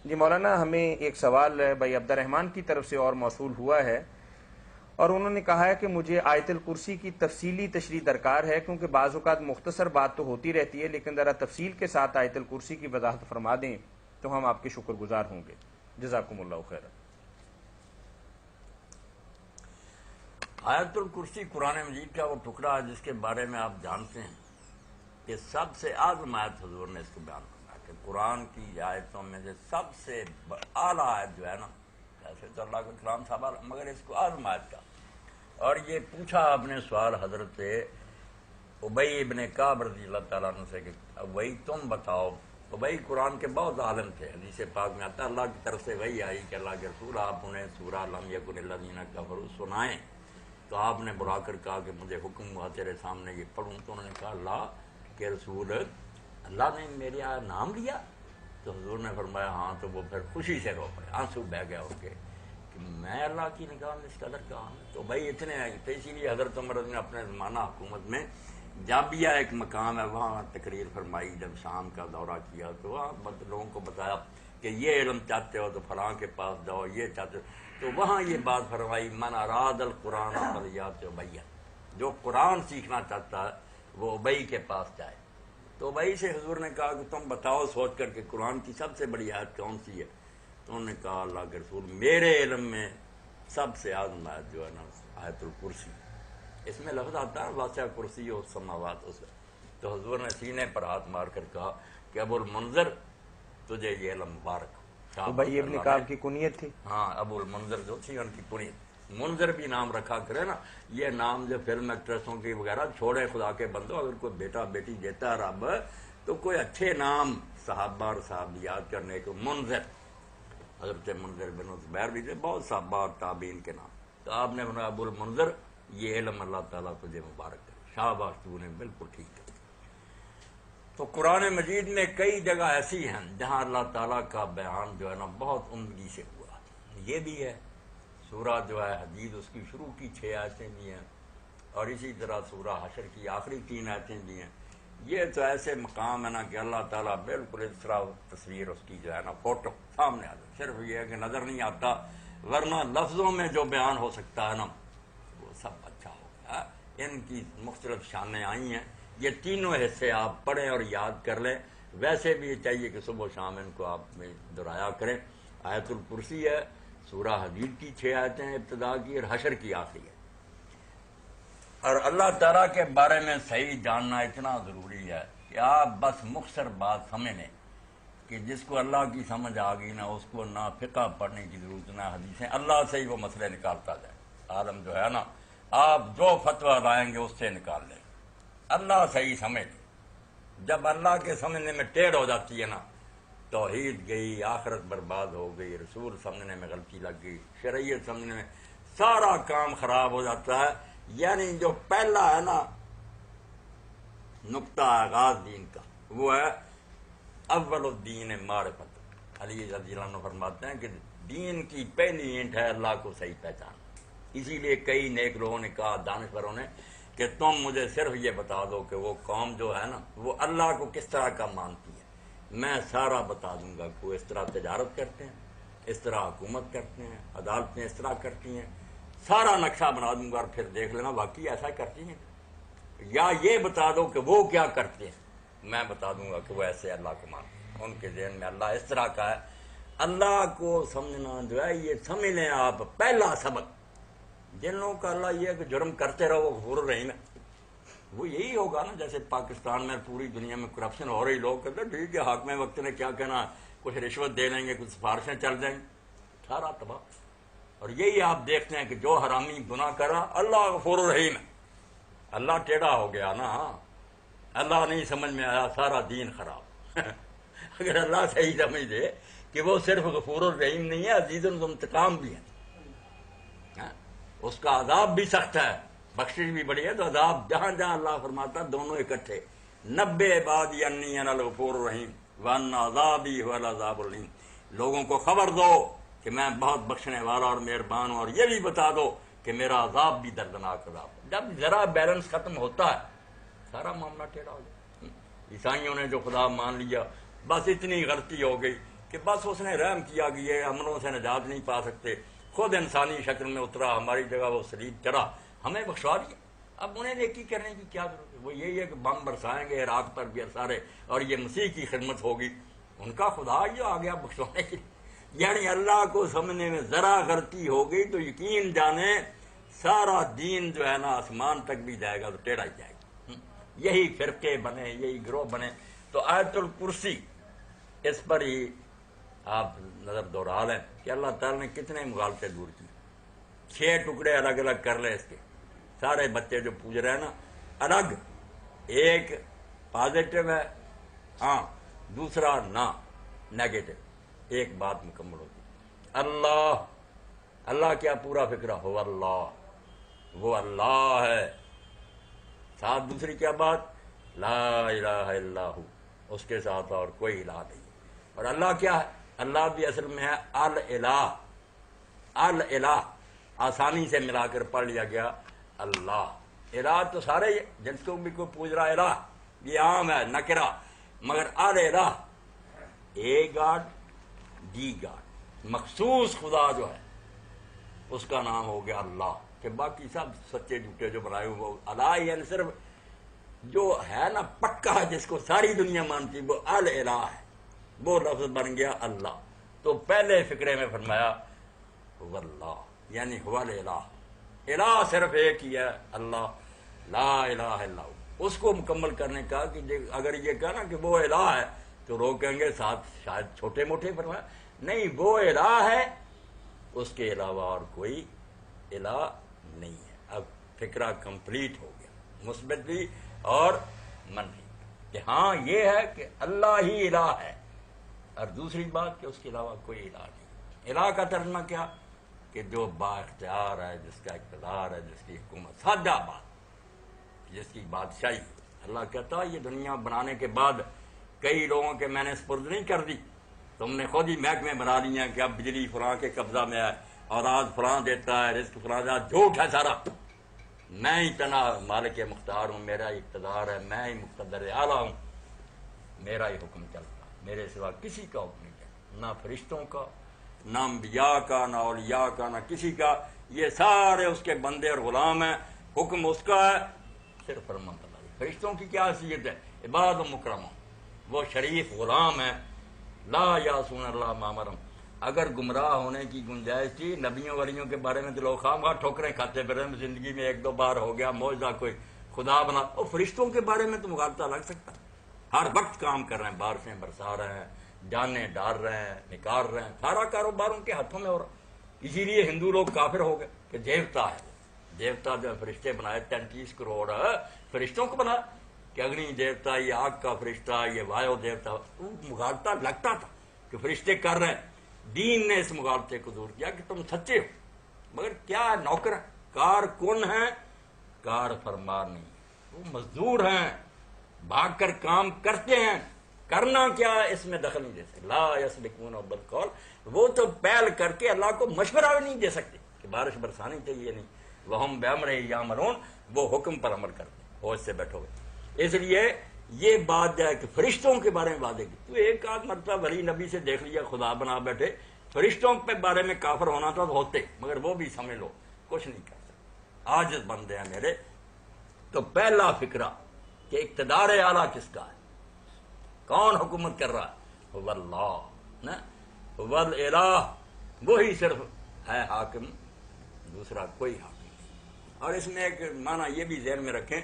جی مولانا، ہمیں ایک سوال بھائی عبد الرحمن کی طرف سے اور موصول ہوا ہے، اور انہوں نے کہا ہے کہ مجھے آیت الکرسی کی تفصیلی تشریح درکار ہے، کیونکہ بعض اوقات مختصر بات تو ہوتی رہتی ہے، لیکن ذرا تفصیل کے ساتھ آیت الکرسی کی وضاحت فرما دیں تو ہم آپ کے شکر گزار ہوں گے، جزاکم اللہ خیر۔ آیت الکرسی قرآن مجید کا وہ ٹکڑا ہے جس کے بارے میں آپ جانتے ہیں کہ سب سے اعظم آیت حضور نے اس کو بیان کرنا کہ قرآن کی آیتوں میں سے سب سے اعلیٰ آیت جو ہے نا، ایسے تو اللہ کا کلام صاحب، مگر اس کو اعظم آیت کا۔ اور یہ پوچھا آپ نے سوال حضرت ابی ابن کعب رضی اللہ تعالیٰ عنہ سے کہ وہی تم بتاؤ۔ ابی قرآن کے بہت عالم تھے، حدیث پاک میں آتا ہے اللہ کی طرف سے وہی آئی کہ اللہ کے رسول آپ انہیں سورہ لم یکن الذین کفروا سنائیں۔ تو آپ نے بلا کر کہا کہ مجھے حکم ہوا تیرے سامنے یہ پڑھوں، تو انہوں نے کہا اللہ کے رسول اللہ نے میرے یہاں نام لیا؟ تو حضور نے فرمایا ہاں۔ تو وہ پھر خوشی سے رو پڑے، آنسو بہ گیا ان کے کہ میں اللہ کی نگاہ میں اس قدر کا ہوں۔ تو بھائی اتنے تو اسی لیے حضرت عمر نے اپنے زمانہ حکومت میں جابیہ ایک مقام ہے، وہاں تقریر فرمائی۔ جب شام کا دورہ کیا تو وہاں لوگوں کو بتایا کہ یہ علم چاہتے ہو تو فلاں کے پاس جاؤ، یہ چاہتے ہو تو وہاں یہ بات فرمائی من اراد القرآن فلیات ابی، جو قرآن سیکھنا چاہتا ہے وہ ابی کے پاس جائے۔ تو ابی سے حضور نے کہا کہ تم بتاؤ سوچ کر کہ قرآن کی سب سے بڑی آیت کون سی ہے؟ تو انہوں نے کہا اللہ کے رسول میرے علم میں سب سے اعظم آیت جو ہے نا آیت الکرسی، اس میں لفظ آتا ہے واسع کرسی و السماوات اس۔ تو حضور نے سینے پر ہاتھ مار کر کہا کہ ابو المنذر تجھے یہ علم مبارک۔ ابی ابن کعب کی کنیت تھی۔ ہاں، ابو المنذر جو تھی ان کی کنیت، منذر بھی نام رکھا کرے نا، یہ نام جو فلم ایکٹریسوں کی وغیرہ چھوڑے خدا کے بندو، اگر کوئی بیٹا بیٹی دیتا ہے رب تو کوئی اچھے نام صحابہ اور صحابیات کرنے کو۔ منذر حضرت منذر بن زبیر بھی تھے، بہت صحابہ اور تابعین کے نام۔ تو آپ نے فرمایا ابو المنذر یہ علم اللہ تعالیٰ تجھے مبارک کرے، شاباش تو نے بالکل ٹھیک ہے۔ تو قرآن مجید میں کئی جگہ ایسی ہیں جہاں اللہ تعالیٰ کا بیان جو ہے نا بہت عمدگی سے ہوا۔ یہ بھی ہے سورہ جو ہے حدید اس کی شروع کی 6 آیتیں بھی ہیں، اور اسی طرح سورہ حشر کی آخری 3 آیتیں بھی ہیں۔ یہ تو ایسے مقام ہے نا کہ اللہ تعالیٰ بالکل اس طرح تصویر اس کی جو ہے نا فوٹو سامنے آ جائے، صرف یہ ہے کہ نظر نہیں آتا، ورنہ لفظوں میں جو بیان ہو سکتا ہے نا وہ سب اچھا ہو گیا۔ ان کی مختلف شانیں آئی ہیں، یہ تینوں حصے آپ پڑھیں اور یاد کر لیں۔ ویسے بھی یہ چاہیے کہ صبح و شام ان کو آپ میں دہرایا کریں۔ آیت الکرسی ہے، سورہ حدید کی 6 آیتیں ابتدا کی اور حشر کی آخری ہے۔ اور اللہ تعالیٰ کے بارے میں صحیح جاننا اتنا ضروری ہے کہ آپ بس مختصر بات سمجھ لیں کہ جس کو اللہ کی سمجھ آ گئی نا اس کو نہ فقہ پڑھنے کی ضرورت نہ حدیثیں، اللہ سے ہی وہ مسئلے نکالتا جائے۔ عالم جو ہے نا آپ جو فتویٰ لائیں گے اس سے نکال لیں، اللہ صحیح سمجھ۔ جب اللہ کے سمجھنے میں ٹیڑھ ہو جاتی ہے نا توحید گئی، آخرت برباد ہو گئی، رسول سمجھنے میں غلطی لگ گئی، شریعت سمجھنے میں سارا کام خراب ہو جاتا ہے۔ یعنی جو پہلا ہے نا نقطہ آغاز دین کا وہ ہے اول الدین معرفت۔ علی رضی اللہ عنہ فرماتے ہیں کہ دین کی پہلی اینٹ ہے اللہ کو صحیح پہچان۔ اسی لیے کئی نیک لوگوں نے کہا، دانشوروں نے، کہ تم مجھے صرف یہ بتا دو کہ وہ قوم جو ہے نا وہ اللہ کو کس طرح کا مانتی ہے، میں سارا بتا دوں گا کہ وہ اس طرح تجارت کرتے ہیں، اس طرح حکومت کرتے ہیں، عدالتیں اس طرح کرتی ہیں، سارا نقشہ بنا دوں گا اور پھر دیکھ لینا واقعی ایسا کرتی ہیں۔ یا یہ بتا دو کہ وہ کیا کرتے ہیں، میں بتا دوں گا کہ وہ ایسے اللہ کو مانتے ہیں، ان کے ذہن میں اللہ اس طرح کا ہے۔ اللہ کو سمجھنا جو ہے یہ سمجھ لیں آپ پہلا سبق۔ جن لوگوں کا اللہ یہ ہے کہ جرم کرتے رہو وہ غفور الرحیم ہے، وہ یہی ہوگا نا۔ جیسے پاکستان میں پوری دنیا میں کرپشن ہو رہی، لوگ کہتے ہیں ٹھیک ہے حاکم وقت نے کیا کہنا، کچھ رشوت دے لیں گے، کچھ سفارشیں چل جائیں گی، سارا تباہ۔ اور یہی آپ دیکھتے ہیں کہ جو حرامی گناہ کرا اللہ غفور الرحیم ہے، اللہ ٹیڑھا ہو گیا نا، اللہ نہیں سمجھ میں آیا، سارا دین خراب۔ اگر اللہ صحیح سمجھ دے کہ وہ صرف غفور الرحیم نہیں ہے، عزیز الانتقام بھی ہے، اس کا عذاب بھی سخت ہے، بخشش بھی بڑی ہے، تو عذاب جہاں جہاں اللہ فرماتا دونوں اکٹھے۔ نبئ عبادی انی انا الغفور الرحیم وان عذابی هو العذاب الالیم، لوگوں کو خبر دو کہ میں بہت بخشنے والا اور مہربان ہوں، اور یہ بھی بتا دو کہ میرا عذاب بھی دردناک عذاب ہے۔ جب ذرا بیلنس ختم ہوتا ہے سارا معاملہ ٹیڑھا ہو جاتا ہے۔ عیسائیوں نے جو خدا مان لیا، بس اتنی غلطی ہو گئی کہ بس اس نے رحم کیا کہ یہ امنوں سے نجات نہیں پا سکتے، خود انسانی شکل میں اترا، ہماری جگہ وہ سلیب چڑھا، ہمیں بخشوا دیا۔ اب انہیں نیکی کرنے کی کیا ضرورت ہے؟ وہ یہی ہے کہ بم برسائیں گے عراق پر بھی سارے، اور یہ مسیح کی خدمت ہوگی، ان کا خدا یہ آ گیا بخشوانے کے لیے۔ یعنی اللہ کو سمجھنے میں ذرا غلطی ہو گئی تو یقین جانے سارا دین جو ہے نا آسمان تک بھی جائے گا تو ٹیڑھا ہی جائے گا۔ یہی فرقے بنے، یہی گروہ بنے۔ تو آیت الکرسی اس پر ہی آپ نظر دوڑا لیں کہ اللہ تعالیٰ نے کتنے مغالطے دور کیے۔ 6 ٹکڑے الگ الگ کر لیں اس کے، سارے بچے جو پوج رہے ہیں نا الگ، ایک پازیٹو ہے ہاں، دوسرا نہ نیگیٹو، ایک بات مکمل ہوتی۔ اللہ، اللہ کیا پورا فکرہ ہو اللہ، وہ اللہ ہے، ساتھ دوسری کیا بات، لا الہ الا ہو، اس کے ساتھ اور کوئی الہ نہیں۔ اور اللہ کیا ہے؟ اللہ بھی اصل میں ہے الالہ، الالہ آسانی سے ملا کر پڑھ لیا گیا اللہ۔ الہ تو سارے ہی، جن کو بھی کوئی پوچھ رہا الہ یہ عام ہے نکرہ، مگر الالہ اے گاڈ دی گاڈ، مخصوص خدا جو ہے اس کا نام ہو گیا اللہ، کہ باقی سب سچے جھوٹے جو بنائے ہوئے وہ الہ، یعنی صرف جو ہے نا پکا ہے جس کو ساری دنیا مانتی وہ الالہ ہے، وہ لفظ بن گیا اللہ۔ تو پہلے فقرے میں فرمایا واللہ، یعنی هو الالہ، الہ صرف ایک ہی ہے اللہ، لا الہ الا ہو۔ اس کو مکمل کرنے کا کہ اگر یہ کہنا کہ وہ الہ ہے تو لوگ کہیں گے ساتھ شاید چھوٹے موٹے فرمایا، نہیں وہ الہ ہے، اس کے علاوہ اور کوئی الہ نہیں ہے۔ اب فکرہ کمپلیٹ ہو گیا، مثبت بھی اور منفی، کہ ہاں یہ ہے کہ اللہ ہی الہ ہے، اور دوسری بات کہ اس کے علاوہ کوئی الہ نہیں۔ الہ کا ترجمہ کیا؟ کہ جو با اختیار ہے، جس کا اقتدار ہے، جس کی حکومت، سادہ بات، جس کی بادشاہی۔ اللہ کہتا ہے یہ دنیا بنانے کے بعد کئی لوگوں کے میں نے سپرد نہیں کر دی، تم نے خود ہی محکمے بنا لی ہیں کہ اب بجلی فلاں کے قبضہ میں ہے، اور آج فلاں دیتا ہے، رزق فلاں دیتا ہے، جھوٹ ہے سارا، میں ہی تنہا مالک مختار ہوں، میرا ہی اقتدار ہے، میں ہی مقتدر اعلیٰ ہوں، میرا ہی حکم چلتا، میرے سوا کسی کا حکم نہیں چلتا، نہ فرشتوں کا، نہ انبیاء کا، نہ اولیاء کا، نہ کسی کا، یہ سارے اس کے بندے اور غلام ہیں، حکم اس کا ہے، صرف فرمان اللہ۔ فرشتوں کی کیا حیثیت ہے؟ عباد و مکرم، وہ شریف غلام ہیں، لا یعصون اللہ ما امرہم۔ اگر گمراہ ہونے کی گنجائش تھی نبیوں ولیوں کے بارے میں تو لوگ خواہ مخواہ ٹھوکریں کھاتے پھر زندگی میں 1-2 بار ہو گیا معجزہ کوئی خدا بنا، اور فرشتوں کے بارے میں تو مغالطہ لگ سکتا، ہر وقت کام کر رہے ہیں، بارشیں برسا رہے ہیں، جانیں ڈال رہے ہیں، نکال رہے ہیں، سارا کاروبار ان کے ہاتھوں میں ہو رہا۔ اسی لیے ہندو لوگ کافر ہو گئے کہ دیوتا ہے، دیوتا جو فرشتے بنائے 33 کروڑ فرشتوں کو بنا، کہ اگنی دیوتا، یہ آگ کا فرشتہ، یہ وایو دیوتا، وہ مغالطہ لگتا تھا کہ فرشتے کر رہے ہیں۔ دین نے اس مغالطے کو دور کیا کہ تم سچے ہو، مگر کیا نوکر کار کن ہیں، کار فرما نہیں، وہ مزدور ہیں، بھاگ کر کام کرتے ہیں، کرنا کیا اس میں دخل نہیں دے سکتے، لا یسبقون بالقول، وہ تو پہل کر کے اللہ کو مشورہ بھی نہیں دے سکتے کہ بارش برسانی چاہیے نہیں، وہم بامرہ یعملون، وہ حکم پر عمل کرتے ہیں، ہوش سے بیٹھو گے۔ اس لیے یہ بات جو ہے کہ فرشتوں کے بارے میں وعدے کی، تو ایک آدھ مرتبہ ولی نبی سے دیکھ لیا خدا بنا بیٹھے، فرشتوں کے بارے میں کافر ہونا تھا تو ہوتے، مگر وہ بھی سمجھ لو کچھ نہیں کر سکتے، عاجز بندے ہیں میرے۔ تو پہلا فکرہ کہ اقتدار اعلیٰ کس کا ہے، کون حکومت کر رہا ہے، هو اللہ، نا هو الالہ، وہی صرف ہے حاکم، دوسرا کوئی حاکم نہیں۔ اور اس میں ایک معنی یہ بھی ذہن میں رکھیں،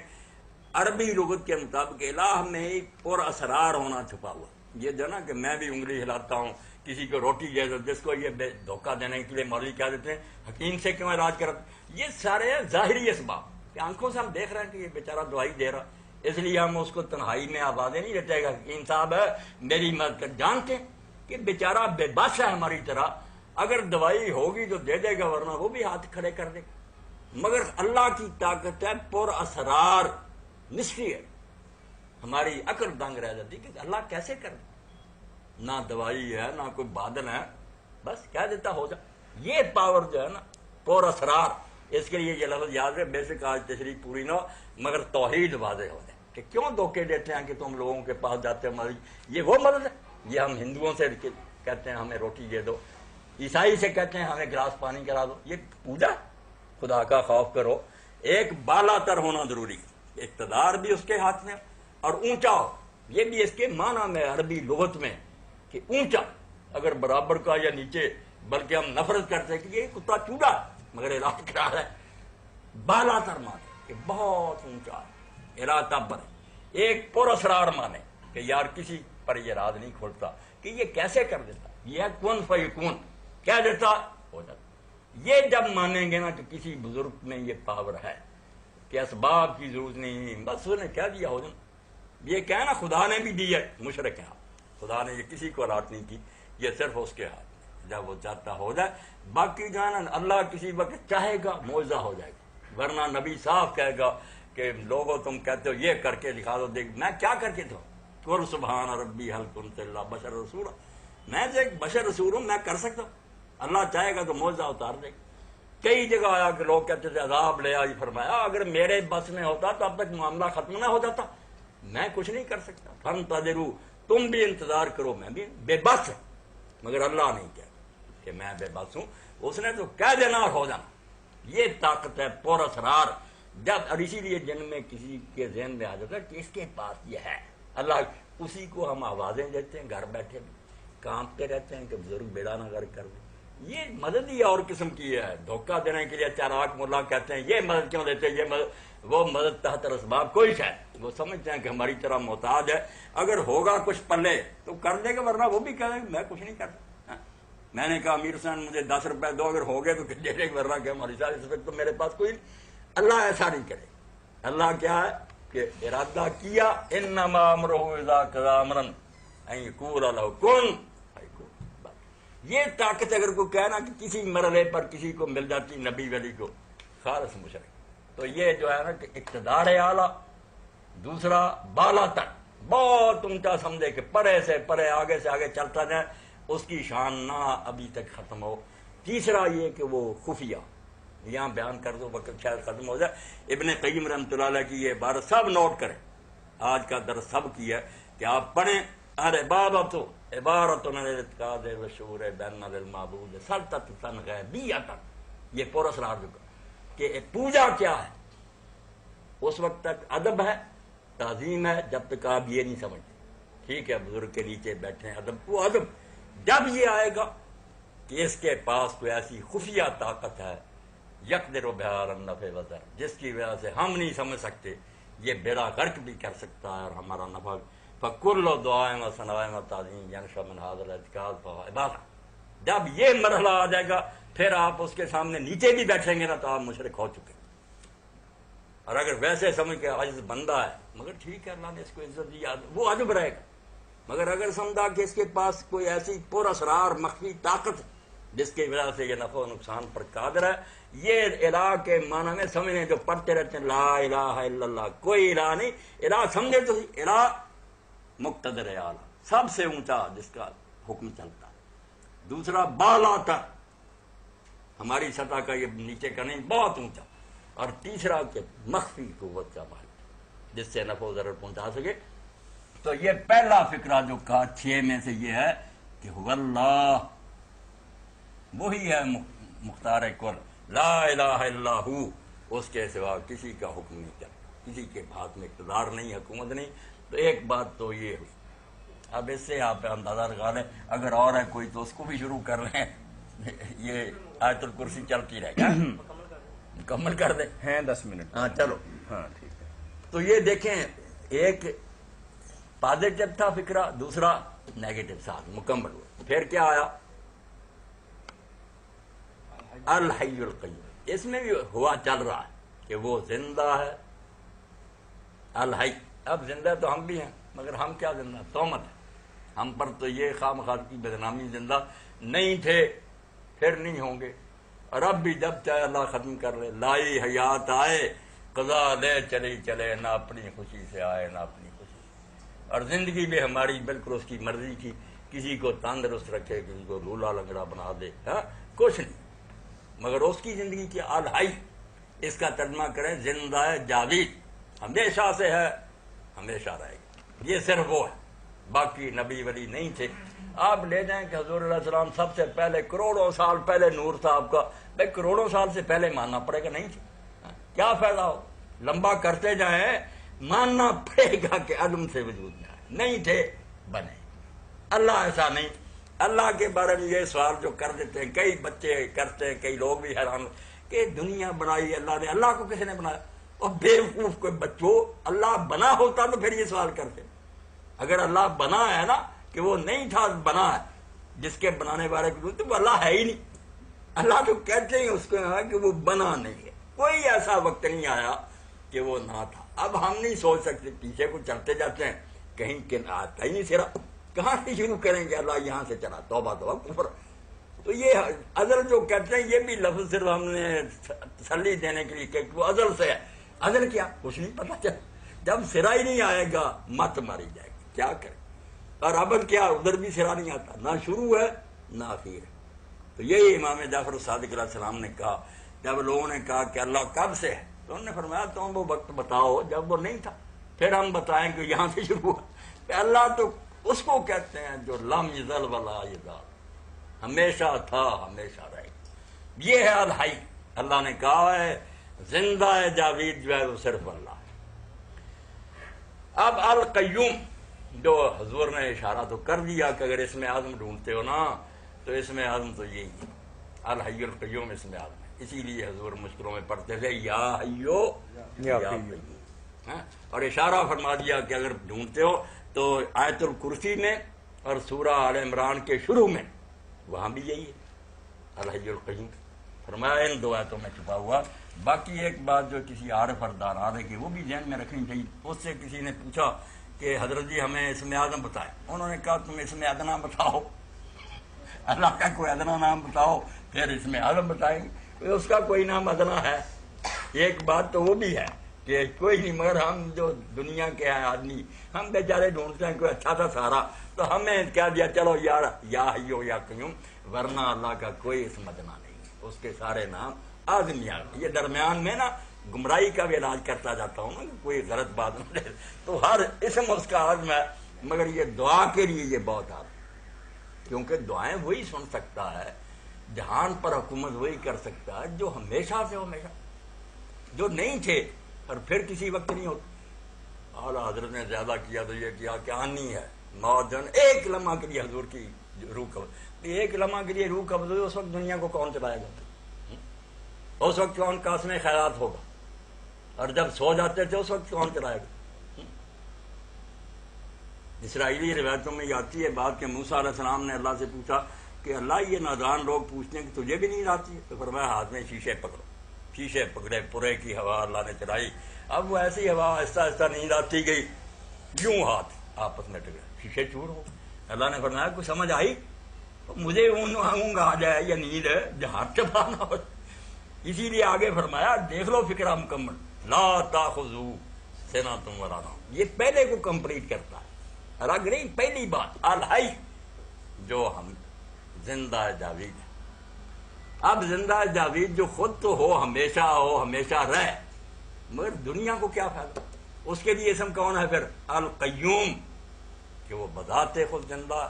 عربی لغت کے مطابق الہ میں ایک پر اسرار ہونا چھپا ہوا، یہ جو نا کہ میں بھی انگلی ہلاتا ہوں، کسی کو روٹی دے دو، جس کو یہ دھوکہ دینے کے لیے مولوی کیا دیتے ہیں حکیم سے کیوں علاج کراتے، یہ سارے ظاہری اسباب کہ آنکھوں سے ہم دیکھ رہے ہیں کہ یہ بیچارہ دوائی دے رہا، اس لیے ہم اس کو تنہائی میں آوازیں نہیں دیتے گا حکیم صاحب ہے میری مدد کر، جانتے ہیں کہ بیچارہ بے بس ہے ہماری طرح، اگر دوائی ہوگی تو دے دے گا ورنہ وہ بھی ہاتھ کھڑے کر دے گا، مگر اللہ کی طاقت ہے پر اسرار، مسٹری ہے، ہماری عقل دنگ رہ جاتی کہ اللہ کیسے کر، نہ دوائی ہے نہ کوئی بادل ہے، بس کہہ دیتا ہو جا، یہ پاور جو ہے نا پر اسرار، اس کے لیے یہ لفظ یاد ہے، بیسک آج تشریح پوری نہ ہو مگر توحید واضح ہو جائے کہ کیوں دھوکے دیتے ہیں کہ تم لوگوں کے پاس جاتے ہو، یہ وہ مدد ہے، یہ ہم ہندوؤں سے کہتے ہیں ہمیں روٹی دے دو، عیسائی سے کہتے ہیں ہمیں گلاس پانی کرا دو. یہ پوجا؟ خدا کا خوف کرو. ایک بالا تر ہونا ضروری، اقتدار بھی اس کے ہاتھ میں اور اونچا ہو. یہ بھی اس کے معنی میں عربی لغت میں کہ اونچا، اگر برابر کا یا نیچے، بلکہ ہم نفرت کرتے ہیں کہ یہ کتا چوڑا مگر علاج کرا رہا ہے. بالا تر مانے کہ بہت اونچا ہے، ارادہ پر. ایک پر اسرار مانے کہ یار کسی پر یہ راز نہیں کھولتا کہ یہ کیسے کر دیتا، یہ کون فیکون کہہ دیتا ہو جاتا. یہ جب مانیں گے نا کہ کسی بزرگ میں یہ پاور ہے کہ اسباب کی ضرورت نہیں، بس انہیں کہہ دیا ہو جانا. یہ کہنا خدا نے بھی دی ہے، مشرک ہے. خدا نے یہ کسی کو الاٹ نہیں کی، یہ صرف اس کے ہاتھ. جب وہ چاہتا ہو جائے، باقی جانا اللہ کسی وقت چاہے گا معجزہ ہو جائے گا. ورنہ نبی صاحب کہے گا کہ لوگوں تم کہتے ہو یہ کر کے دکھا دو، دیکھ میں کیا کر کے دوں. قل سبحان ربی هل كنت الا بشر رسولا، میں تو ایک بشر رسول ہوں، میں کر سکتا ہوں. اللہ چاہے گا تو معجزہ اتار دے گا. کئی جگہ آیا کہ لوگ کہتے تھے عذاب لے آئی، فرمایا اگر میرے بس میں ہوتا تو اب تک معاملہ ختم نہ ہو جاتا. میں کچھ نہیں کر سکتا. فانتظروا، تم بھی انتظار کرو، میں بھی بے بس ہوں. مگر اللہ نہیں کہتا کہ میں بے بس ہوں، اس نے تو کہہ دینا ہو جانا. یہ طاقت ہے پر اسرار. جب اور اسی لیے جن میں کسی کے ذہن میں آ جاتا ہے کہ اس کے پاس یہ ہے اللہ، اسی کو ہم آوازیں دیتے ہیں، گھر بیٹھے بھی کانپتے رہتے ہیں کہ بزرگ بیڑا نہ غرق کر دیں. یہ مدد ہی اور قسم کی ہے. دھوکہ دینے کے لیے چالاک ملا کہتے ہیں یہ مدد کیوں دیتے، یہ مدد، وہ مدد تحت اسباب کوئی ہے. وہ سمجھتے ہیں کہ ہماری طرح محتاج ہے، اگر ہوگا کچھ پلے تو کر دے گا، ورنہ وہ بھی کہہ دے گا میں کچھ نہیں کرتا. میں نے کہا امیر حسین مجھے 10 روپے دو، اگر ہو گئے تو دے دے گا، ورنہ کہ ہماری ساری اس وقت تو میرے پاس کوئی نہیں. اللہ ایسا نہیں کرے. اللہ کیا ہے کہ ارادہ کیا، انما امرہ اذا قضى امرا ان یقول له کن فیکون. یہ طاقت اگر کوئی کہنا کہ کسی مرحلے پر کسی کو مل جاتی نبی ولی کو، خالص مشرک. تو یہ جو ہے نا کہ اقتدار اعلیٰ. دوسرا بالا تک، بہت اونچا سمجھے کہ پرے سے پرے آگے سے آگے چلتا جائے، اس کی شان نہ ابھی تک ختم ہو. تیسرا یہ کہ وہ خفیہ، یہاں بیان کر دو وقت شاید ختم ہو جائے. ابن قیم رحمۃ اللہ علیہ کی یہ عبارت سب نوٹ کریں، آج کا درس سب کی ہے کہ آپ پڑھیں. العبادۃ عبارۃ عن الاعتقاد والشعور بان للمعبود سلطۃ غیبیۃ. یہ پر اسرار جو کہ پوجا کیا ہے، اس وقت تک ادب ہے، تعظیم ہے، جب تک آپ یہ نہیں سمجھتے. ٹھیک ہے بزرگ کے نیچے بیٹھے ہیں، ادب وہ ادب. جب یہ آئے گا کہ اس کے پاس کوئی ایسی خفیہ طاقت ہے یقدر بہا علی النفع والضر، جس کی وجہ سے ہم نہیں سمجھ سکتے، یہ بیڑا غرق بھی کر سکتا ہے اور ہمارا نفع. فکل دعائیں و ثنائیں و تعظیم ینشا من ھذا الاعتقاد فہو عبادہ. جب یہ مرحلہ آ جائے گا پھر آپ اس کے سامنے نیچے بھی بیٹھیں گے نا تو آپ مشرک ہو چکے. اور اگر ویسے سمجھ کے عاجز بندہ ہے، مگر ٹھیک ہے اللہ نے اس کو عزت دی، وہ عجب رہے گا. مگر اگر سمجھا کہ اس کے پاس کوئی ایسی پر اسرار مخفی طاقت جس کی وجہ سے یہ نفع و نقصان پر قادر ہے، یہ الہ کے معنی میں سمجھیں جو پڑھتے رہتے ہیں لا الہ الا اللہ، کوئی الہ نہیں. الہ سمجھے تو الہ مقتدر اعلیٰ، سب سے اونچا جس کا حکم چلتا ہے. دوسرا بالا تر، ہماری سطح کا یہ نیچے کا نہیں، بہت اونچا. اور تیسرا کہ مخفی قوت کا مالک جس سے نفع و ضرر پہنچا سکے. تو یہ پہلا فقرہ جو کہا 6 میں سے یہ ہے کہ هو اللہ، وہی ہے مختار کل، لا الہ الا ہو، اس کے سوا کسی کا حکم نہیں چلتا، کسی کے ہاتھ میں اقتدار نہیں، حکومت نہیں. تو ایک بات تو یہ ہوئی. اب اس سے آپ اندازہ لگا لیں، اگر اور ہے کوئی تو اس کو بھی شروع کر لیں. یہ آیت الکرسی چلتی رہے گی، مکمل کر دیں. ہیں 10 منٹ. ہاں چلو. ہاں ٹھیک ہے. تو یہ دیکھیں، ایک پازیٹو تھا فکرہ، دوسرا نیگیٹو ساتھ مکمل ہوا. پھر کیا آیا؟ الحی القیوم. اس میں بھی ہوا چل رہا ہے کہ وہ زندہ ہے. الحی، اب زندہ تو ہم بھی ہیں مگر ہم کیا زندہ، تہمت ہے ہم پر. تو یہ خواہ مخواہ کی بدنامی، زندہ نہیں تھے پھر نہیں ہوں گے. اور اب بھی جب چاہے اللہ ختم کر لے. لائی حیات آئے قضا لے چلی چلے، نہ اپنی خوشی سے آئے نہ اپنی خوشی سے. اور زندگی بھی ہماری بالکل اس کی مرضی کی، کسی کو تندرست رکھے، کسی کو لولا لنگڑا بنا دے، کچھ نہیں. مگر اس کی زندگی کی الحی، اس کا ترجمہ کریں زندہ ہے جاوید، ہمیشہ سے ہے، ہمیشہ رہے گا. یہ صرف وہ ہے، باقی نبی ولی نہیں تھے آپ لے جائیں کہ حضور علیہ السلام سب سے پہلے کروڑوں سال پہلے نور تھا آپ کا، بھائی کروڑوں سال سے پہلے ماننا پڑے گا نہیں تھی، کیا فائدہ ہو؟ لمبا کرتے جائیں، ماننا پڑے گا کہ عدم سے وجود میں آئے، نہیں تھے بنے۔ اللہ ایسا نہیں۔ اللہ کے بارے میں یہ سوال جو کر دیتے ہیں کئی بچے کرتے ہیں، کئی لوگ بھی حیران کہ دنیا بنائی اللہ نے، اللہ کو کس نے بنایا؟ اور بیوقوف کوئی بچوں، اللہ بنا ہوتا تو پھر یہ سوال کرتے۔ اگر اللہ بنا ہے نا کہ وہ نہیں تھا بنا ہے، جس کے بنانے والے کو تو وہ اللہ ہے ہی نہیں۔ اللہ تو کہتے ہیں اس کو کہ وہ بنا نہیں ہے، کوئی ایسا وقت نہیں آیا کہ وہ نہ تھا۔ اب ہم نہیں سوچ سکتے، پیچھے کو چلتے جاتے ہیں، کہیں آتا ہی نہیں سرا، کہاں سے شروع کریں گے؟ اللہ یہاں سے چلا، توبہ توبہ کفر۔ تو یہ ازل جو کہتے ہیں، یہ بھی لفظ صرف ہم نے تسلی دینے کے لیے کہ وہ ازل سے ہے۔ ازل کیا؟ کچھ نہیں پتا چل، جب سرا ہی نہیں آئے گا مت ماری جائے گی، کیا کرے؟ اور ابد کیا؟ ادھر بھی سرا نہیں آتا، نہ شروع ہے نہ آخر ہے۔ تو یہی امام جعفر صادق علیہ السلام نے کہا جب لوگوں نے کہا کہ اللہ کب سے ہے، تو انہوں نے فرمایا تم وہ وقت بتاؤ جب وہ نہیں تھا، پھر ہم بتائیں کہ یہاں سے شروع ہوا۔ اللہ تو اس کو کہتے ہیں جو لم یزل ولا یزال، ہمیشہ تھا ہمیشہ رہے گا۔ یہ ہے الحی۔ اللہ نے کہا ہے زندہ ہے جاوید جو ہے وہ صرف اللہ ہے۔ اب القیوم جو حضور نے اشارہ تو کر دیا کہ اگر اس میں اعظم ڈھونڈتے ہو نا تو اس میں اعظم تو یہی ہے، الحی القیوم اس میں اعظم ہے۔ اسی لیے حضور مشکلوں میں پڑھتے تھے یا حیو یا قیوم، اور اشارہ فرما دیا کہ اگر ڈھونڈتے ہو تو آیت الکرسی میں اور سورہ آل عمران کے شروع میں وہاں بھی یہی ہے الحی القیوم، فرمایا ان دو آیتوں میں چھپا ہوا۔ باقی ایک بات جو کسی عارف اور دانا ہے وہ بھی ذہن میں رکھنی چاہیے، اس سے کسی نے پوچھا کہ حضرت جی ہمیں اسم اعظم بتائیں، انہوں نے کہا تم اسم ادنا بتاؤ، اللہ کا کوئی ادنا نام بتاؤ پھر اسم اعظم بتائیں گے، اس کا کوئی نام ادنا ہے؟ ایک بات تو وہ بھی ہے کہ کوئی نہیں، مگر ہم جو دنیا کے ہیں آدمی، ہم بیچارے ڈھونڈتے ہیں کوئی اچھا تھا سارا، تو ہمیں کیا دیا چلو یار یا حیو یا قیوم، ورنہ اللہ کا کوئی اسم ادنا نہیں، اس کے سارے نام آدمیات۔ یہ درمیان میں نا گمراہی کا بھی علاج کرتا جاتا ہوں نا کہ کوئی غلط بات نہ دے، تو ہر اسم اس کا عزم ہے، مگر یہ دعا کے لیے یہ بہت آدم، کیونکہ دعائیں وہی سن سکتا ہے، جہان پر حکومت وہی کر سکتا ہے جو ہمیشہ سے ہمیشہ، جو نہیں تھے اور پھر کسی وقت نہیں ہوتے۔ اعلیٰ حضرت نے زیادہ کیا تو یہ کیا کہ آنی ہے موت، ایک لمحہ کے لیے حضور کی روح قبض، ایک لمحہ کے لیے روح قبض ہوئی، اس وقت دنیا کو کون چلائے گا؟ اس وقت کون قاسم خیرات ہوگا؟ اور جب سو جاتے تھے اس وقت کون چلائے گا؟ اسرائیلی روایتوں میں یہ آتی ہے بات کہ موسیٰ علیہ السلام نے اللہ سے پوچھا کہ اللہ یہ نادان لوگ پوچھتے ہیں کہ تجھے بھی نیند آتی ہے؟ تو فرمایا ہاتھ میں شیشے پکڑو، شیشے پکڑے، پورے کی ہوا اللہ نے چلائی، اب وہ ایسی ہوا آہستہ آہستہ نیند آتی گئی، یوں ہاتھ آپس میں ٹکرے، شیشے چور ہو۔ اللہ نے فرمایا کوئی سمجھ آئی؟ مجھے اونگ آ جائے یا نیند ہے جہاں چبانا ہو۔ اسی لیے آگے فرمایا دیکھ لو فکرہ مکمل، لا تاخذو سنۃ ولا نوم، یہ پہلے کو کمپلیٹ کرتا ہے، الگ نہیں، پہلی بات الحی جو ہم زندہ جاوید ہے۔ اب زندہ جاوید جو خود تو ہو ہمیشہ رہے، مگر دنیا کو کیا فائدہ؟ اس کے لیے اسم کون ہے پھر؟ القیوم، کہ وہ بذات خود زندہ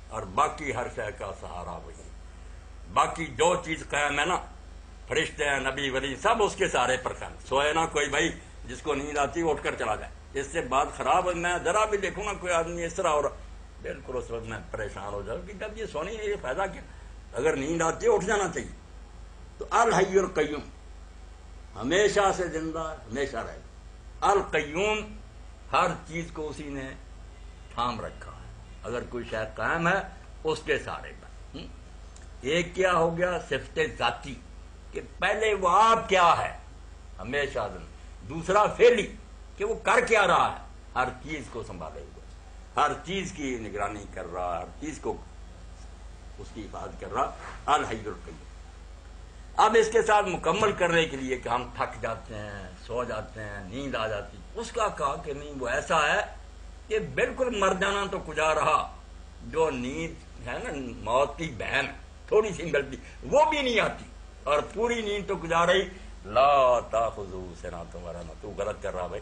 اور باقی ہر شے کا سہارا وہی، باقی جو چیز قائم ہے نا، فرشتے ہیں، نبی ولی، سب اس کے سارے پر قائم۔ سوئے نا کوئی بھائی جس کو نیند آتی ہے اٹھ کر چلا جائے، اس سے بات خراب ہے، میں ذرا بھی دیکھوں گا کوئی آدمی اس طرح ہو رہا، بالکل اس وقت میں پریشان ہو جاؤں کہ جب یہ سونی نہیں، یہ فائدہ کیا؟ اگر نیند آتی ہے اٹھ جانا چاہیے۔ تو الحی القیوم ہمیشہ سے زندہ، ہمیشہ رہے گا۔ القیوم ہر چیز کو اسی نے تھام رکھا ہے، اگر کوئی شے قائم ہے اس کے سارے پر۔ ایک کیا ہو گیا صفت ذاتی کہ پہلے وہ آپ کیا ہے، ہمیشہ زندہ۔ دوسرا فعلی کہ وہ کر کیا رہا ہے، ہر چیز کو سنبھالے ہوئے، ہر چیز کی نگرانی کر رہا، ہر چیز کو اس کی حفاظت کر رہا، الحی القیوم۔ اب اس کے ساتھ مکمل کرنے کے لیے کہ ہم تھک جاتے ہیں، سو جاتے ہیں، نیند آ جاتی، اس کا کہا کہ نہیں، وہ ایسا ہے کہ بالکل مر جانا تو کجا رہا، جو نیند ہے نا موت کی بہن، تھوڑی سی غلطی وہ بھی نہیں آتی، اور پوری نیند تو کجا رہی، لا تاخذو سنۃ ولا نوم، تو غلط کر رہا بھائی۔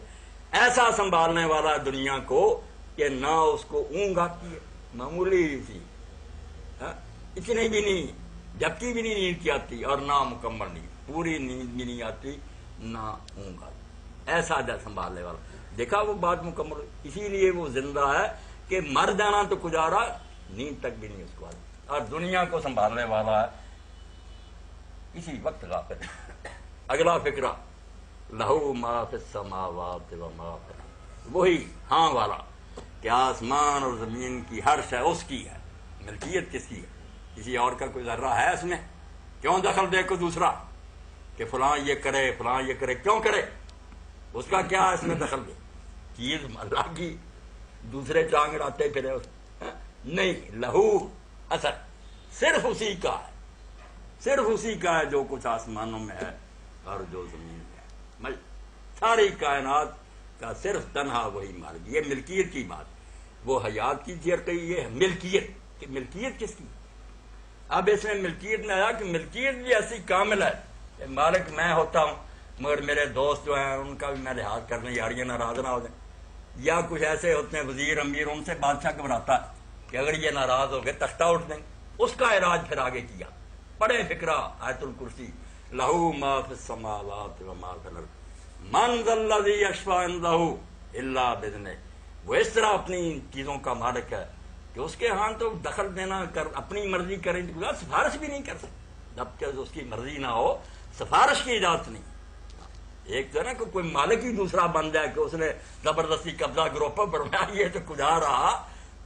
ایسا سنبھالنے والا دنیا کو کہ نہ اس کو اونگ آتی ہے، معمولی سی اتنی بھی نہیں، جبکہ بھی نہیں نیند کی آتی، اور نہ مکمل نیند، پوری نیند بھی نہیں آتی، نہ اونگ آتی، ایسا جا سنبھالنے والا۔ دیکھا وہ بات مکمل ہوئی، اسی لیے وہ زندہ ہے کہ مر جانا تو گزارا، نیند تک بھی نہیں اس کو آتی، اور دنیا کو سنبھالنے والا ہے اسی وقت غافل۔ اگلا فکرہ، لہو ما فی السماوات و ما فی الارض، وہی ہاں والا کہ آسمان اور زمین کی ہر شے اس کی ہے، ملکیت کس کی ہے؟ کسی اور کا کوئی ذرہ ہے اس میں؟ کیوں دخل دے کو دوسرا کہ فلاں یہ کرے فلاں یہ کرے، کیوں کرے؟ اس کا کیا اس میں دخل دے؟ چیز اللہ کی، دوسرے ٹانگ اڑاتے پھرے نہیں، لہو اثر صرف اسی کا ہے، صرف اسی کا ہے جو کچھ آسمانوں میں ہے اور جو زمین میں ہے، ساری کائنات کا صرف تنہا وہی مالک۔ یہ ملکیت کی بات، وہ حیات کی جرقی، یہ ہے ملکیت، کہ ملکیت کس کی؟ اب اس میں ملکیت میں آیا کہ ملکیت بھی ایسی کامل ہے کہ مالک میں ہوتا ہوں، مگر میرے دوست جو ہیں ان کا بھی میں لحاظ کرنے، یار یہ ناراض نہ ہو جائیں، یا کچھ ایسے ہوتے ہیں وزیر امیر، ان سے بادشاہ گھبراتا ہے کہ اگر یہ ناراض ہو گئے تختہ اٹھ دیں، اس کا علاج پھر آگے کیا۔ پڑھے فکرہ آیت الکرسی، لہو ما فی السماوات و ما فی الارض من ذا الذی یشفع عندہ الا باذنہ۔ وہ اس طرح اپنی چیزوں کا مالک ہے کہ اس کے ہاں تو دخل دینا کر اپنی مرضی کریں، سفارش بھی نہیں کر سکتے جب تک اس کی مرضی نہ ہو، سفارش کی اجازت نہیں۔ ایک تو ہے نا کہ کوئی مالک ہی دوسرا بن جائے کہ اس نے زبردستی قبضہ گروپ پر بنایا، یہ تو خدا رہا،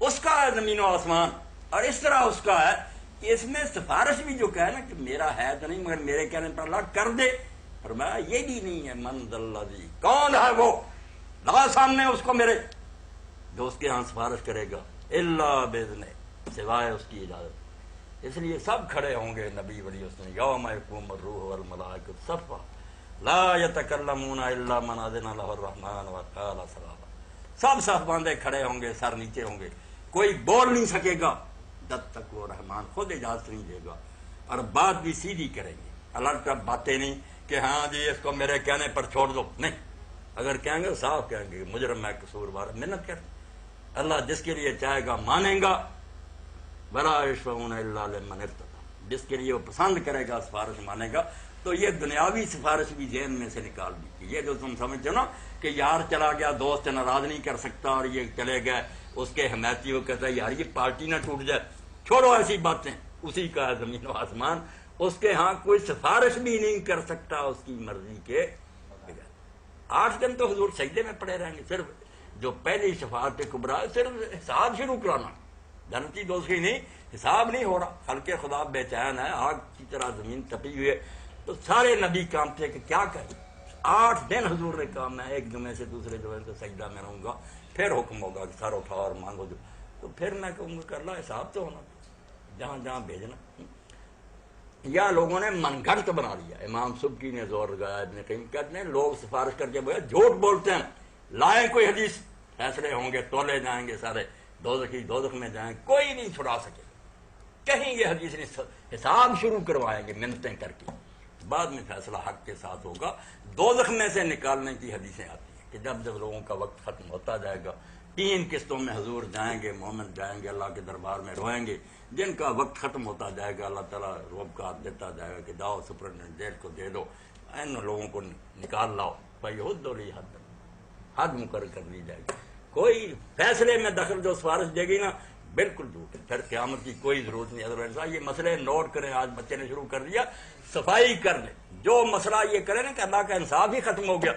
اس کا ہے زمین و آسمان، اور اس طرح اس کا ہے کہ اس میں سفارش بھی جو کہے نا کہ میرا ہے تو نہیں، مگر میرے کہنے پر اللہ کر دے، فرمایا یہ بھی نہیں ہے۔ من ذا الذی، کون ہے وہ، لگا سامنے اس کو میرے، جو اس کے ہاں سفارش کرے گا، الا باذنہ، سوائے اس کی اجازت۔ اس لیے سب کھڑے ہوں گے نبی ولی اس نے، یوم یقوم الروح والملائکۃ صفا لا یتکلمون الا من اذن له الرحمن وقال صوابا۔ سب صف باندھے کھڑے ہوں گے، سر نیچے ہوں گے، کوئی بول نہیں سکے گا جب تک وہ رحمان خود اجازت نہیں دے گا، اور بات بھی سیدھی کریں گے، الٹ کر باتیں نہیں کہ ہاں جی اس کو میرے کہنے پر چھوڑ دو، نہیں، اگر کہیں گے صاف کہیں گے مجرم ہے، قصوروار، محنت کر، اللہ جس کے لیے چاہے گا مانیں گا، ولا یشفعون الا لمن ارتضی، جس کے لیے وہ پسند کرے گا سفارش مانے گا۔ تو یہ دنیاوی سفارش بھی ذہن میں سے نکال دی، یہ جو تم سمجھتے ہو نا کہ یار چلا گیا دوست ناراض نہیں کر سکتا اور یہ چلے گئے اس کے حمایتی، وہ کہتا ہے یار یہ پارٹی نہ ٹوٹ جائے، چھوڑو ایسی باتیں، اسی کا ہے زمین و آسمان، اس کے ہاں کوئی سفارش بھی نہیں کر سکتا اس کی مرضی کے بغیر۔ 8 دن تو حضور سجدے میں پڑے رہیں گے، صرف جو پہلی شفاعت کبریٰ ہے، صرف حساب شروع کرانا، جنتی دوسری نہیں، حساب نہیں ہو رہا، خلق خدا بے چین ہے، آگ کی طرح زمین تپی ہوئی ہے، تو سارے نبی کامتے کہ کیا کریں۔ 8 دن حضور نے کہا میں ایک جمعے سے دوسرے جمعے سے سجدہ میں رہوں گا، پھر حکم ہوگا کہ سر اٹھاؤ اور مانگو جو، تو پھر میں کہوں گا کہ اللہ حساب تو ہونا، جہاں جہاں بھیجنا۔ یا لوگوں نے من گھڑت بنا لیا، امام سبکی نے زور لگایا، ابن قیم کہتے ہیں لوگ سفارش کر کے بغیر جھوٹ بولتے ہیں، لائیں کوئی حدیث، فیصلے ہوں گے، تولے جائیں گے، سارے دوزخی دوزخ میں جائیں، کوئی نہیں چھڑا سکے، کہیں یہ حدیث نہیں، حساب شروع کروائیں گے منتیں کر کے، بعد میں فیصلہ حق کے ساتھ ہوگا۔ دوزخ میں سے نکالنے کی حدیثیں آتی ہیں کہ جب جب لوگوں کا وقت ختم ہوتا جائے گا، 3 قسطوں میں حضور جائیں گے، مومن جائیں گے، اللہ کے دربار میں روئیں گے، جن کا وقت ختم ہوتا جائے گا اللہ تعالیٰ روب کا ہاتھ دیتا جائے گا کہ جاؤ سپرنٹینڈنٹ جیل کو دے دو، ان لوگوں کو نکال لاؤ، بھائی حد لی حد مقرر کر لی جائے گی، کوئی فیصلے میں دخل جو سفارش دے گی نا بالکل جھوٹ، پھر قیامت کی کوئی ضرورت نہیں۔ حضرت صاحب یہ مسئلے نوٹ کریں، آج بچے نے شروع کر دیا، صفائی کر لیں، جو مسئلہ یہ کرے نا کہ اللہ کا انصاف ہی ختم ہو گیا،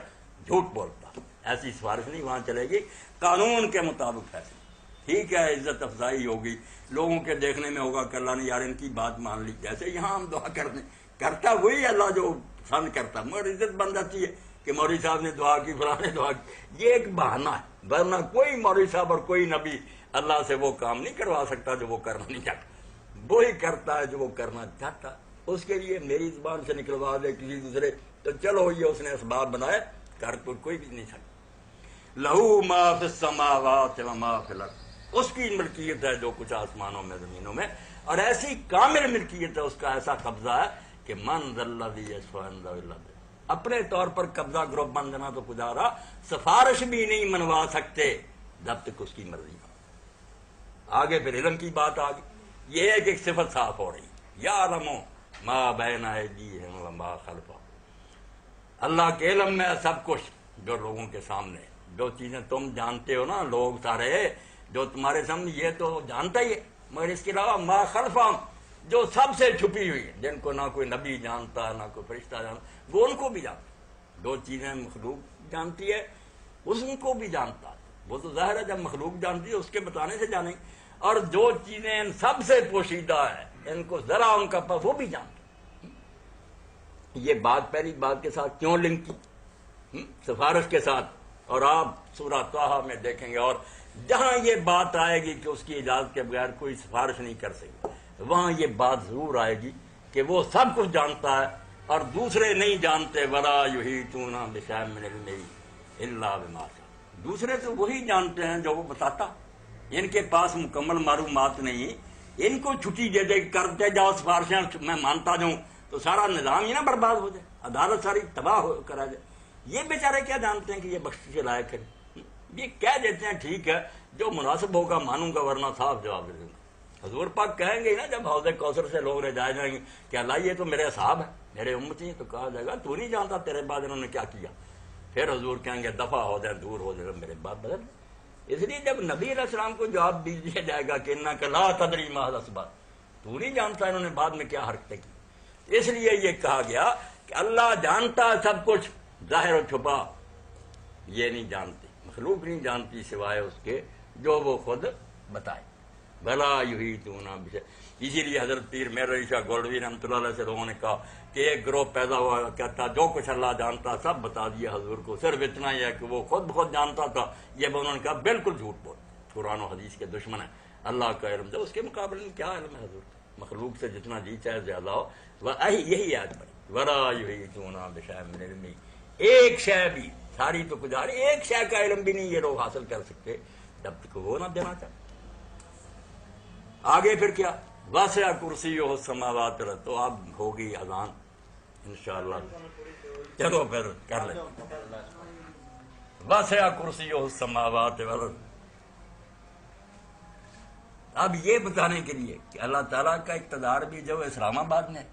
جھوٹ بولتا، ایسی سفارش نہیں وہاں چلے گی، قانون کے مطابق فیصلہ، ٹھیک ہے، عزت افزائی ہوگی، لوگوں کے دیکھنے میں ہوگا کہ اللہ نے یار ان کی بات مان لی، جیسے یہاں ہم دعا کرتے ہیں، کرتا وہی اللہ جو پسند کرتا، مگر عزت بن جاتی ہے کہ مولوی صاحب نے دعا کی، فلاں نے دعا کی، یہ ایک بہانہ ہے، ورنہ کوئی مولوی صاحب اور کوئی نبی اللہ سے وہ کام نہیں کروا سکتا جو وہ کرنا نہیں چاہتا، وہی کرتا ہے جو وہ کرنا چاہتا، اس کے لیے میری زبان سے نکلوا دے کسی دوسرے تو چلو یہ اس نے اسباب بنائے، کر کوئی بھی نہیں سکتا۔ لہو ما فی السماوات و ما فی الارض، اس کی ملکیت ہے جو کچھ آسمانوں میں زمینوں میں، اور ایسی کامل ملکیت ہے، اس کا ایسا قبضہ ہے کہ من ذا الذی یشفع عندہ الا بإذنہ، اپنے طور پر قبضہ گروپ بن دینا تو گزارا، سفارش بھی نہیں منوا سکتے جب تک اس کی مرضی نہ۔ آگے پھر علم کی بات آ گئی، یہ ہے کہ ایک صفت صاف ہو رہی، یعلم ما بین ایدیہم وما خلفہم، اللہ کے علم میں سب کچھ جو لوگوں کے سامنے، جو چیزیں تم جانتے ہو نا لوگ سارے جو تمہارے سامنے، یہ تو جانتا ہی ہے، مگر اس کے علاوہ ما خلفہم جو سب سے چھپی ہوئی، جن کو نہ کوئی نبی جانتا نہ کوئی فرشتہ جانتا، وہ ان کو بھی جانتا۔ دو چیزیں مخلوق جانتی ہے اس ان کو بھی جانتا ہے، وہ تو ظاہر ہے جب مخلوق جانتی ہے اس کے بتانے سے جانیں، اور جو چیزیں ان سب سے پوشیدہ ہے ان کو ذرا ان کا وہ بھی جانتا۔ یہ بات پہلی بات کے ساتھ کیوں لنک کی؟ سفارش کے ساتھ، اور آپ سورہ طٰہٰ میں دیکھیں گے، اور جہاں یہ بات آئے گی کہ اس کی اجازت کے بغیر کوئی سفارش نہیں کر سکتا، وہاں یہ بات ضرور آئے گی کہ وہ سب کچھ جانتا ہے اور دوسرے نہیں جانتے۔ وَلَا يُحِيطُونَ بِشَيْءٍ مِّنْ عِلْمِهِ إِلَّا بِمَا شَاءَ، دوسرے تو وہی جانتے ہیں جو وہ بتاتا، ان کے پاس مکمل معلومات نہیں، ان کو چھٹی دے دے کرتے جاؤ سفارشیں میں مانتا جاؤں تو سارا نظام ہی نا برباد ہو جائے، عدالت ساری تباہ کرا جائے۔ یہ بیچارے کیا جانتے ہیں کہ یہ بخشش کے لائق ہے؟ یہ کہہ دیتے ہیں ٹھیک ہے جو مناسب ہوگا مانوں گا ورنہ صاف جواب دے دوں گا۔ حضور پاک کہیں گے نا جب حوض کوثر سے لوگ رجائے جائیں گے کہ اللہ یہ تو میرے اصحاب ہیں میرے امتی ہیں، تو کہا جائے گا تو نہیں جانتا تیرے بعد انہوں نے کیا کیا۔ پھر حضور کہیں گے دفع ہو جائے دور ہو جائے میرے بعد بدل۔ اس لیے جب نبی علیہ السلام کو جواب بھی دیا جائے گا کہ انک لا تدری ما احدث بعد، تو نہیں جانتا انہوں نے بعد میں کیا حرکتیں کی۔ اس لیے یہ کہا گیا کہ اللہ جانتا ہے سب کچھ ظاہر و چھپا، یہ نہیں جانتی، مخلوق نہیں جانتی سوائے اس کے جو وہ خود بتائے۔ بھلا یحیطون بشیء، اسی لیے حضرت پیر میر علی شاہ گولوی رحمۃ اللہ علیہ سے لوگوں نے کہا کہ ایک گروہ پیدا ہوا کہتا جو کچھ اللہ جانتا سب بتا دیا حضور کو، صرف اتنا ہی ہے کہ وہ خود بخود جانتا تھا۔ یہ انہوں نے کہا بالکل جھوٹ بول، قرآن و حدیث کے دشمن ہے، اللہ کا علم جو اس کے مقابلے میں کیا علم ہے حضور، مخلوق سے جتنا جی چاہے زیادہ ہو۔ یہی آیت پڑھی وَلَا يُحِيطُونَ بِشَيْءٍ مِّنْ عِلْمِهِ، ایک شے بھی، ساری تو گزاری، ایک شے کا علم بھی نہیں یہ لوگ حاصل کر سکتے جب تک وہ نہ دینا چاہتے۔ آگے پھر کیا؟ وَسِعَ كُرْسِيُّهُ السَّمَاوَاتِ وَالْأَرْضَ، تو اب ہوگی اذان انشاءاللہ، چلو پھر کر لیں۔ وَسِعَ كُرْسِيُّهُ السَّمَاوَاتِ وَالْأَرْضَ، اب یہ بتانے کے لیے کہ اللہ تعالیٰ کا اقتدار بھی جو اسلام آباد میں،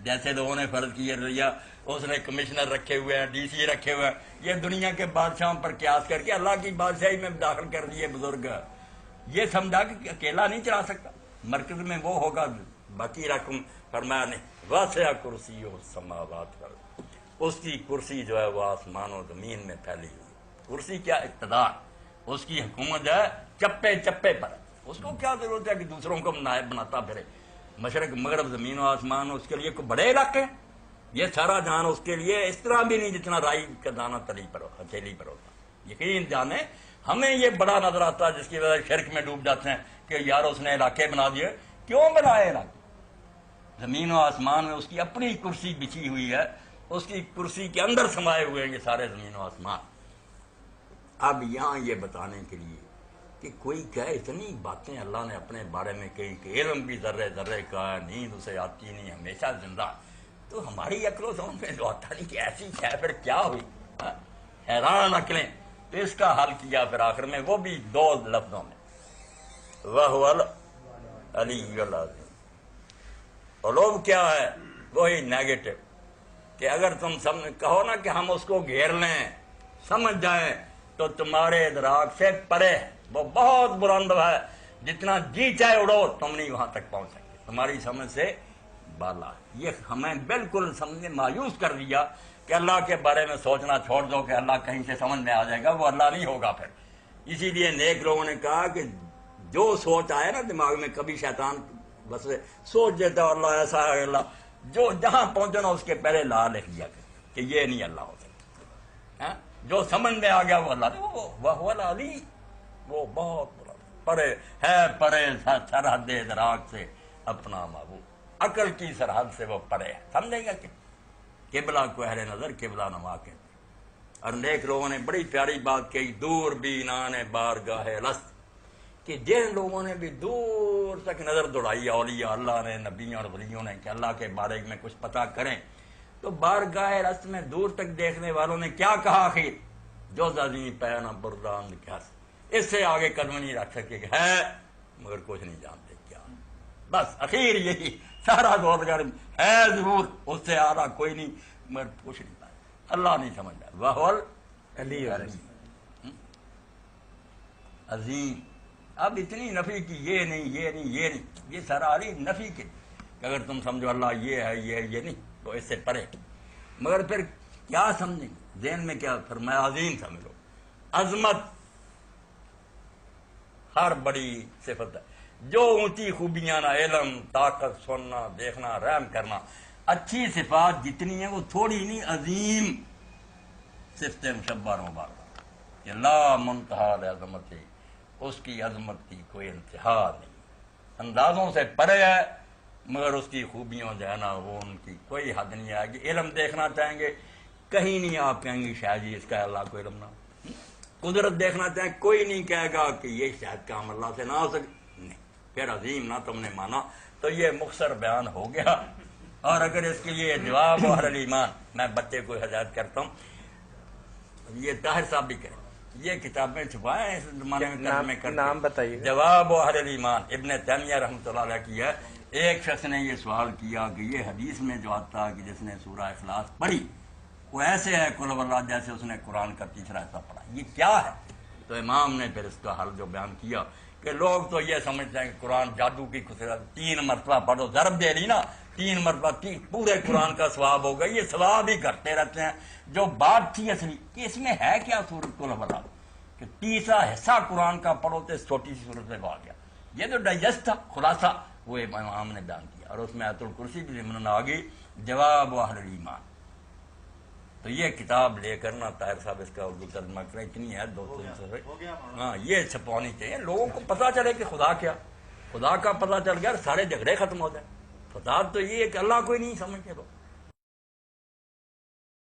جیسے لوگوں نے فرض کیا ریا اس نے کمشنر رکھے ہوئے ہیں، ڈی سی رکھے ہوئے ہیں، یہ دنیا کے بادشاہوں پر قیاس کر کے اللہ کی بادشاہی میں داخل کر دیے بزرگ، یہ سمجھا کہ اکیلا نہیں چلا سکتا، مرکز میں وہ ہوگا باقی رقم، فرمایا نہیں واسع کرسی السماوات والارض، اس کی کرسی جو ہے وہ آسمان و زمین میں پھیلی ہوئی۔ کرسی کیا؟ اقتدار، اس کی حکومت ہے چپے چپے پر، اس کو کیا ضرورت ہے کہ دوسروں کو نائب بناتا پھرے، مشرق مغرب زمین و آسمان اس کے لیے کوئی بڑے علاقے ہیں، یہ سارا جہان اس کے لیے اس طرح بھی نہیں جتنا رائی کا دانہ تلی پر ہتھیلی پر ہوتا۔ یقین جانے ہمیں یہ بڑا نظر آتا ہے جس کی وجہ سے شرک میں ڈوب جاتے ہیں کہ یار اس نے علاقے بنا دیے، کیوں بنائے علاقے؟ زمین و آسمان میں اس کی اپنی کرسی بچھی ہوئی ہے، اس کی کرسی کے اندر سمائے ہوئے ہیں یہ سارے زمین و آسمان۔ اب یہاں یہ بتانے کے لیے کہ کوئی کہے اتنی باتیں اللہ نے اپنے بارے میں کہی کہ علم بھی ذرے ذرے کا ہے، نیند اسے آتی نہیں، ہمیشہ زندہ، تو ہماری عقل و سمجھ میں جو آتا نہیں کہ ایسی ہے پھر کیا ہوئی، حیران عقلیں۔ تو اس کا حل کیا پھر آخر میں وہ بھی دو لفظوں میں، وَهُوَ الْعَلِيُّ الْعَظِيمُ۔ اور لوگ کیا ہے وہی نیگیٹو، کہ اگر تم کہو نا کہ ہم اس کو گھیر لیں سمجھ جائیں تو تمہارے ادراک سے پرے ہے، وہ بہت بلند ہے، جتنا جی چاہے اڑو تم نہیں وہاں تک پہنچ سکتے، تمہاری سمجھ سے بالا۔ یہ ہمیں بالکل سمجھنے مایوس کر دیا کہ اللہ کے بارے میں سوچنا چھوڑ دو کہ اللہ کہیں سے سمجھ میں آ جائے گا، وہ اللہ نہیں ہوگا پھر۔ اسی لیے نیک لوگوں نے کہا کہ جو سوچ آئے نا دماغ میں، کبھی شیطان بس سوچ دیتا اللہ ایسا ہے، اللہ جو جہاں پہنچے نا اس کے پہلے لا لکھ دیا کہ یہ نہیں اللہ ہو سکتا، جو سمجھ میں آ گیا وہ اللہ وہ العلی، وہ بہت پرے ہے، پرے سرحد ادراک سے اپنا محبوب، عقل کی سرحد سے وہ پرے ہے، سمجھے گا کہ قبلہ کو اہل نظر قبلہ نما کہتے ہیں۔ اور نیک لوگوں نے بڑی پیاری بات کہی، دور بینان بارگاہ الست، کہ جن لوگوں نے بھی دور تک نظر دوڑائی، اولیاء اللہ نے، نبیوں اور ولیوں نے، کہ اللہ کے بارے میں کچھ پتہ کریں، تو بارگاہ الست میں دور تک دیکھنے والوں نے کیا کہا آخر؟ جو زمین پینا بردان کیا، اس سے آگے قدم نہیں رکھ سکے کہ ہے مگر کچھ نہیں جانتے کیا۔ بس اخیر یہی سارا دور گرم ہے ضرور، اس سے آ رہا کوئی نہیں، مگر پوچھ نہیں پایا، اللہ نہیں سمجھا، وہول علی عظیم۔ اب اتنی نفی کی یہ نہیں یہ نہیں یہ نہیں، یہ سراری نفی کی کہ اگر تم سمجھو اللہ یہ ہے یہ نہیں تو اس سے پرے، مگر پھر کیا سمجھیں ذہن میں کیا فرمایا؟ عظیم سمجھو، عظمت ہر بڑی صفت ہے، جو اونچی خوبیاں نہ علم، طاقت، سننا، دیکھنا، رحم کرنا، اچھی صفات جتنی ہیں وہ تھوڑی نہیں، عظیم صفت مشبہ مبارکہ کہ لا منتہا لعظمت، اس کی عظمت کی کوئی انتہا نہیں، اندازوں سے پرے ہے، مگر اس کی خوبیوں جو ہے نا وہ ان کی کوئی حد نہیں آئے گی۔ علم دیکھنا چاہیں گے کہیں نہیں آپ کہیں گے شاید جی اس کا اللہ کو علم نہ ہو، قدرت دیکھنا چاہیں کوئی نہیں کہے گا کہ یہ شاید کام اللہ سے نہ ہو سکے، نہیں، پھر عظیم نہ تم نے مانا تو یہ مختصر بیان ہو گیا۔ اور اگر اس کے لیے جواب اہل الایمان، میں بچے کو ہدایت کرتا ہوں، یہ طاہر صاحب بھی کریں، یہ کتابیں چھپائیں اس زمانے میں ترجمے کر کے، نام بتائیے۔ جواب اہل الایمان ابن تیمیہ رحمۃ اللہ علیہ کی ہے۔ ایک شخص نے یہ سوال کیا کہ یہ حدیث میں جو آتا کہ جس نے سورہ اخلاص پڑھی وہ ایسے ہے قل واللہ جیسے اس نے قرآن کا تیسرا حصہ پڑھا، یہ کیا ہے؟ تو امام نے پھر اس کا حل جو بیان کیا کہ لوگ تو یہ سمجھتے ہیں کہ قرآن جادو کی قدرت، 3 مرتبہ پڑھو، ضرب دے لی نا 3 مرتبہ، پورے قرآن کا ثواب ہوگا، یہ ثواب ہی کرتے رہتے ہیں۔ جو بات تھی اصلی کہ اس میں ہے کیا سورۃ قل واللہ، کہ تیسرا حصہ قرآن کا پڑھو تو چھوٹی سی صورت میں آ گیا، یہ تو ڈائجسٹ تھا، خلاصہ وہ امام نے بیان کیا، اور اس میں آیت الکرسی بھی ضمن آ گئی، جواب اہل الایمان۔ تو یہ کتاب لے کر نا طاہر صاحب اس کا اردو ترجمہ کریں، اتنی ہے 2-3 صفحے، ہاں یہ چھپانی چاہیے، لوگوں کو پتہ چلے کہ خدا کیا، خدا کا پتہ چل گیا سارے جھگڑے ختم ہو جائیں۔ فساد تو یہ ہے کہ اللہ کوئی نہیں سمجھتے لوگ۔